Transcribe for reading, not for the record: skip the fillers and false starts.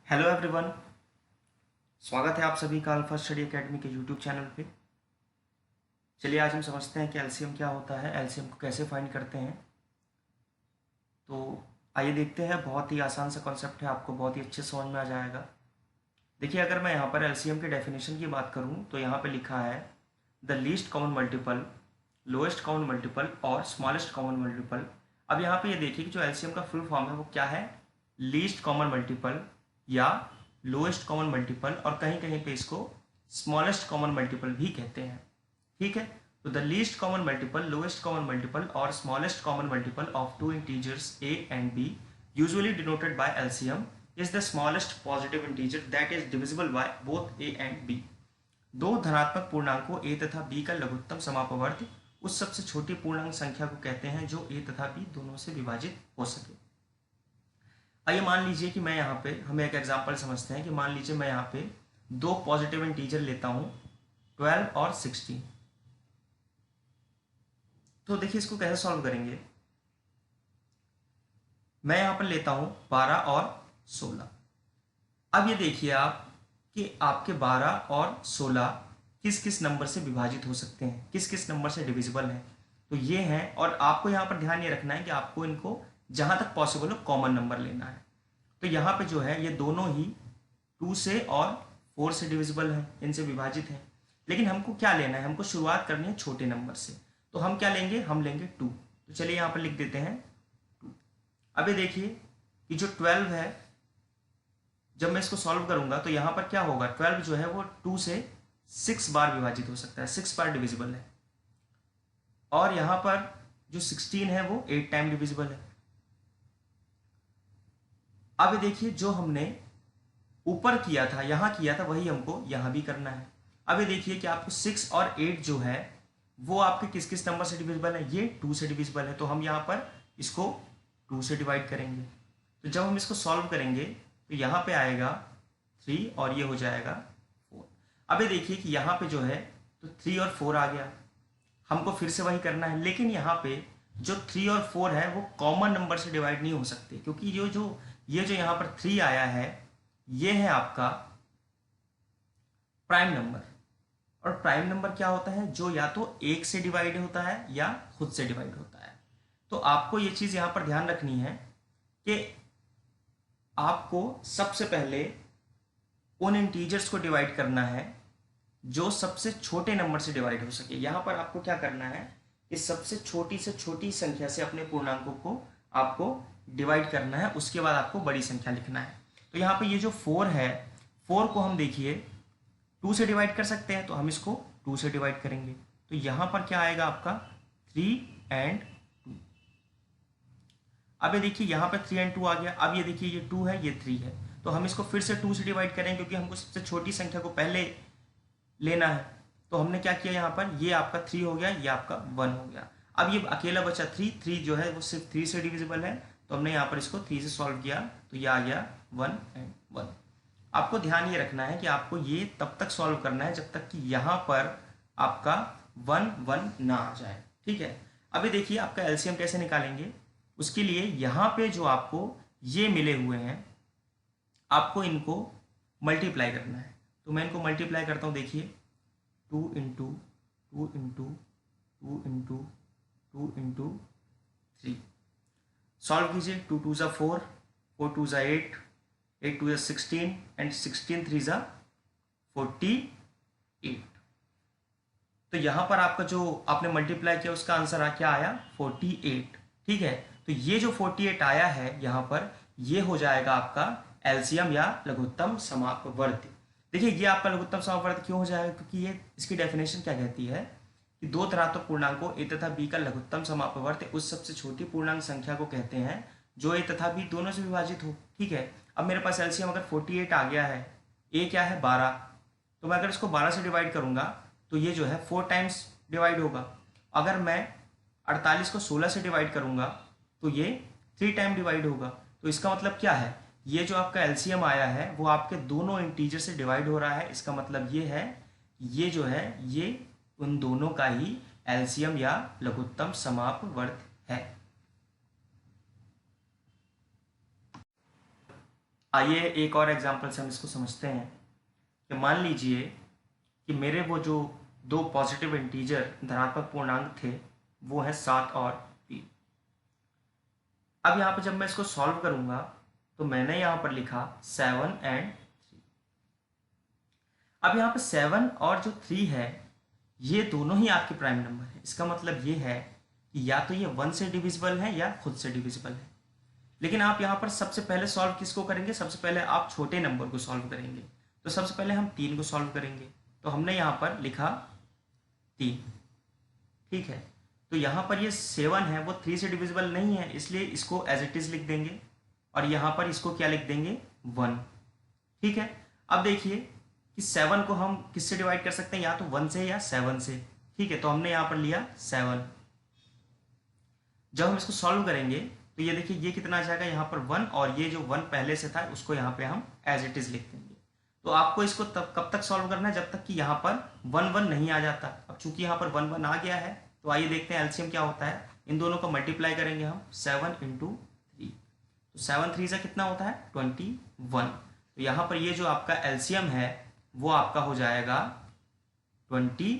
Hello everyone. स्वागत है आप सभी का अल्फा स्टडी एकेडमी के यूट्यूब चैनल पे। चलिए आज हम समझते हैं कि एलसीएम क्या होता है, एलसीएम को कैसे फाइंड करते हैं। तो आइए देखते हैं। बहुत ही आसान सा कॉन्सेप्ट है, आपको बहुत ही अच्छे से समझ में आ जाएगा। देखिए, अगर मैं यहाँ पर एलसीएम के डेफिनेशन की बात करूँ तो यहाँ पर लिखा है the least common multiple, lowest common multiple और स्मॉलेस्ट कॉमन मल्टीपल। अब यहाँ पे ये देखिए कि जो एलसीएम का फुल फॉर्म है वो क्या है, लीस्ट कॉमन मल्टीपल या लोएस्ट कॉमन मल्टीपल, और कहीं कहीं पे इसको स्मॉलेस्ट कॉमन मल्टीपल भी कहते हैं। ठीक है, तो the least common multiple, lowest common multiple और smallest common multiple of two integers a and b usually denoted by LCM is the smallest positive integer that is divisible by both a and b। दो धनात्मक पूर्णांकों a तथा b का लघुत्तम समापवर्त उस सबसे छोटी पूर्णांक संख्या को कहते हैं जो a तथा b दोनों से विभाजित हो सके। आइए मान लीजिए कि मैं यहाँ पे, हमें एक एग्जांपल समझते हैं कि मान लीजिए मैं यहाँ पे दो पॉजिटिव इंटीजर लेता हूँ 12 और 16। तो देखिए इसको कैसे सॉल्व करेंगे। मैं यहाँ पर लेता हूँ 12 और 16। अब ये देखिए आप कि आपके 12 और 16 किस किस नंबर से विभाजित हो सकते हैं, किस किस नंबर से डिविजिबल हैं। तो ये हैं, और आपको यहाँ पर ध्यान ये रखना है कि आपको इनको जहाँ तक पॉसिबल हो कॉमन नंबर लेना है। तो यहाँ पे जो है ये दोनों ही 2 से और 4 से डिविजिबल हैं, इनसे विभाजित हैं। लेकिन हमको क्या लेना है, हमको शुरुआत करनी है छोटे नंबर से। तो हम क्या लेंगे, हम लेंगे 2। तो चलिए यहाँ पर लिख देते हैं 2। अब ये देखिए कि जो 12 है, जब मैं इसको सॉल्व करूंगा तो यहाँ पर क्या होगा, 12 जो है वो 2 से 6 बार विभाजित हो सकता है, 6 बार डिविजिबल है। और यहाँ पर जो 16 है वो 8 टाइम डिविजिबल है। अब ये देखिए जो हमने ऊपर किया था, यहाँ किया था, वही हमको यहाँ भी करना है। अब ये देखिए कि आपको 6 और 8 जो है वो आपके किस किस नंबर से डिविजिबल है, ये 2 से डिविजिबल है। तो हम यहाँ पर इसको 2 से डिवाइड करेंगे। तो जब हम इसको सॉल्व करेंगे तो यहाँ पे आएगा 3 और ये हो जाएगा 4। अब ये देखिए कि यहाँ पे जो है तो 3 और 4 आ गया, हमको फिर से वही करना है। लेकिन यहाँ पे जो 3 और 4 है वो कॉमन नंबर से डिवाइड नहीं हो सकते, क्योंकि ये जो यहाँ पर 3 आया है ये है आपका प्राइम नंबर। और प्राइम नंबर क्या होता है, जो या तो 1 से डिवाइड होता है या खुद से डिवाइड होता है। तो आपको ये चीज यहां पर ध्यान रखनी है कि आपको सबसे पहले उन इंटीजर्स को डिवाइड करना है जो सबसे छोटे नंबर से डिवाइड हो सके। यहां पर आपको क्या करना है कि सबसे छोटी से छोटी संख्या से अपने पूर्णांकों को आपको डिवाइड करना है, उसके बाद आपको बड़ी संख्या लिखना है। तो यहाँ पे ये जो 4 है, 4 को हम देखिए 2 से डिवाइड कर सकते हैं, तो हम इसको 2 से डिवाइड करेंगे। तो यहाँ पर क्या आएगा आपका 3 and 2। अब ये देखिए यहाँ पे 3 and 2 आ गया। अब ये देखिए ये 2 है, ये 3 है, तो हम इसको फिर से 2 से डिवाइड करेंगे क्योंकि हमको सबसे छोटी संख्या को पहले लेना है। तो हमने क्या किया, यहाँ पर ये आपका 3 हो गया, ये आपका 1 हो गया। अब ये अकेला बचा 3 जो है वो सिर्फ 3 से डिविजिबल है, तो हमने यहाँ पर इसको 3 से सॉल्व किया, तो ये आ गया 1 and 1। आपको ध्यान ये रखना है कि आपको ये तब तक सॉल्व करना है जब तक कि यहाँ पर आपका 1 1 ना आ जाए। ठीक है, अभी देखिए आपका एलसीएम कैसे निकालेंगे। उसके लिए यहाँ पे जो आपको ये मिले हुए हैं, आपको इनको मल्टीप्लाई करना है। तो मैं इनको मल्टीप्लाई करता हूँ। देखिए 2 into 2 into 2 into 2 into 3, solve कीजिए। 2 2 ज़ा 4, 4 2 ज़ा 8, 8 2 ज़ा 16 एंड 16 3 ज़ा 48। तो यहां पर आपका जो आपने मल्टीप्लाई किया उसका आंसर क्या आया, 48। ठीक है, तो ये जो 48 आया है यहाँ पर, ये हो जाएगा आपका एलसीएम या लघुत्तम समापवर्ती। देखिए ये आपका लघुत्तम समापवर्ती क्यों हो जाएगा, क्योंकि ये इसकी डेफिनेशन क्या कहती है कि दो धनात्मक पूर्णांकों a तथा b का लघुत्तम समापवर्ती उस सबसे छोटी पूर्णांक संख्या को कहते हैं जो a तथा b दोनों से विभाजित हो। ठीक है, अब मेरे पास एलसीएम अगर 48 आ गया है, a क्या है 12, तो मैं अगर इसको 12 से डिवाइड करूंगा तो ये जो है 4 टाइम्स डिवाइड होगा। अगर मैं 48 को 16 से डिवाइड करूंगा तो ये 3 टाइम डिवाइड होगा। तो इसका मतलब क्या है, ये जो आपका एलसीएम आया है वो आपके दोनों इंटीजर से डिवाइड हो रहा है। इसका मतलब ये है, ये जो है ये उन दोनों का ही एलसीएम या लघुत्तम समापवर्त है। आइए एक और एग्जांपल से हम इसको समझते हैं कि मान लीजिए कि मेरे वो जो दो पॉजिटिव इंटीजर धनात्मक पूर्णांक थे वो है 7 और 3। अब यहाँ पर जब मैं इसको सॉल्व करूंगा तो मैंने यहाँ पर लिखा 7 एंड 3। अब यहाँ पर 7 और जो 3 है ये दोनों ही आपके प्राइम नंबर है। इसका मतलब ये है कि या तो ये 1 से डिविजिबल है या खुद से डिविजिबल है। लेकिन आप यहाँ पर सबसे पहले सॉल्व किसको करेंगे? सबसे पहले आप छोटे नंबर को सॉल्व करेंगे। तो सबसे पहले हम 3 को सॉल्व करेंगे। तो हमने यहाँ पर लिखा 3, ठीक है। तो यहाँ पर ये 7 है वो 3 से डिविजिबल नहीं है, इसलिए इसको एज इट इज लिख देंगे और यहाँ पर इसको क्या लिख देंगे? 1, ठीक है। अब देखिए कि 7 को हम किससे डिवाइड कर सकते हैं? या तो 1 से या 7 से, ठीक है। तो हमने यहाँ पर लिया 7। जब हम इसको सॉल्व करेंगे तो ये देखिए ये कितना आ जाएगा? यहाँ पर 1 और ये जो 1 पहले से था उसको यहाँ पे हम एज इट इज लिख देंगे। तो आपको इसको तब कब तक सॉल्व करना है? जब तक कि यहाँ पर 1 1 नहीं आ जाता। अब चूंकि यहाँ पर 1 1 आ गया है तो आइए देखते हैं एलसीएम क्या होता है। इन दोनों को मल्टीप्लाई करेंगे हम 7 इंटू 3। तो 7 3 से कितना होता है? 21। तो यहाँ पर ये जो आपका एलसीएम है वो आपका हो जाएगा 21।